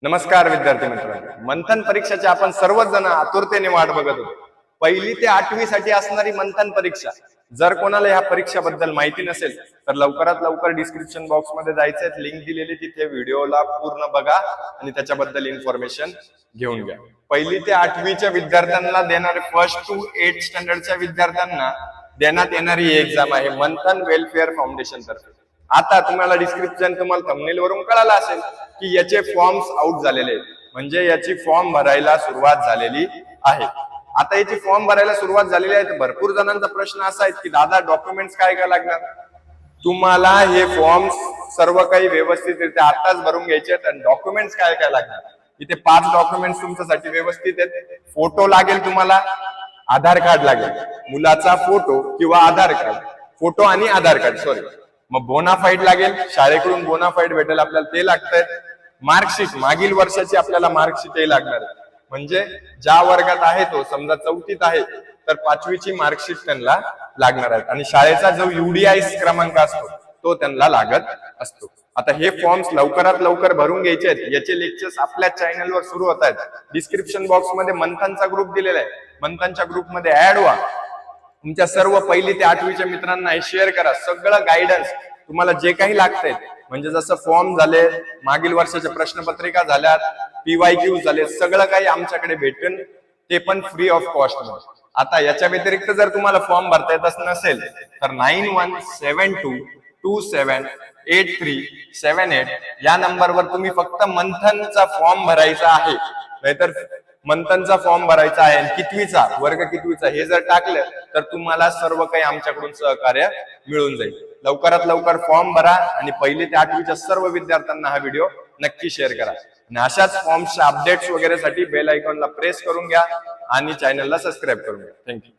नमस्कार विद्यार्थी मित्रांनो, मंथन परीक्षेची आपण सर्वच जण आतुरतेने वाट बघत होतो। पहिली ते 8वी साठी असणारी मंथन परीक्षा, जर कोणाला ह्या परीक्षेबद्दल माहिती नसेल तर लवकरात लवकर डिस्क्रिप्शन बॉक्स मध्ये जायचंय, लिंक दिलेली तिथे व्हिडिओला पूर्ण बघा आणि त्याच्याबद्दल इन्फॉर्मेशन घेऊन घ्या। पहिली ते 8वीच्या विद्यार्थ्यांना देणारे फर्स्ट टू 8 स्टँडर्डच्या विद्यार्थ्यांना देण्यात येणारी एक्झाम आहे मंथन वेलफेअर फाउंडेशन तर्फे। आता तुम्हाला डिस्क्रिप्शन तुम्हाला थंबनेल वरून कळालं असेल की याचे फॉर्म्स आउट झालेले आहेत, म्हणजे याची फॉर्म भरायला सुरुवात झालेली आहे। आता याची फॉर्म भरायला सुरुवात झालेली आहे। भरपूर जणांचा प्रश्न असा आहे की दादा डॉक्युमेंट्स काय काय लागणार। तुम्हाला हे फॉर्म्स सर्व काही व्यवस्थितरित्या आताच भरून घ्यायचे आहेत आणि डॉक्युमेंट्स काय काय लागणार, इथे 5 डॉक्युमेंट्स तुमच्यासाठी व्यवस्थित आहेत। फोटो लागेल तुम्हाला, आधार कार्ड लागेल, मुलाचा फोटो किंवा आधार कार्ड, फोटो आणि आधार कार्ड सॉरी, मग बोनाफाईड लागेल, शाळेकडून बोनाफाईड भेटेल आपल्याला, ते लागतंय। मार्कशीट, मागील वर्षाची आपल्याला मार्कशीटही लागणार आहे, म्हणजे ज्या वर्गात आहे तो, समजा 4थीत आहे तर 5वीची मार्कशीट त्यांना लागणार आहे आणि शाळेचा जो UDI क्रमांक असतो तो त्यांना लागत असतो। आता हे फॉर्म्स लवकरात लवकर भरून घ्यायचे आहेत। याचे लेक्चर्स आपल्या चॅनलवर सुरू होत आहेत। डिस्क्रिप्शन बॉक्स मध्ये मंथनचा ग्रुप दिलेला आहे, मंथनच्या ग्रुपमध्ये ऍड व्हा। तुमच्या सर्व पहिली ते 8वीच्या मित्रांना हे शेअर करा। सगळं गायडन्स तुम्हाला जे काही लागतंय, म्हणजे जसं फॉर्म झाले, मागील वर्षाच्या प्रश्नपत्रिका झाल्यात, PYQ झाले, सगळं काही आमच्याकडे भेटेल, ते पण फ्री ऑफ कॉस्ट मध्ये। आता याच्या व्यतिरिक्त जर तुम्हाला फॉर्म भरता येत नसेल तर 9172278378 या नंबरवर तुम्ही फक्त मंथनचा फॉर्म भरायचा आहे, नाहीतर मंथनचा फॉर्म भरायचा आहे, कितवीचा वर्ग कितवीचा हे जर टाकलं तर तुम्हाला सर्व काही आमच्याकडून सहकार्य मिळून जाईल। लवकरात लवकर फॉर्म भरा आणि पहिली ते 8वीच्या सर्व विद्यार्थ्यांना हा व्हिडिओ नक्की शेअर करा आणि अशाच फॉर्मच्या अपडेट्स वगैरे साठी बेल आयकॉनला प्रेस करून घ्या आणि चॅनलला सबस्क्राईब करून घ्या। थँक्यू।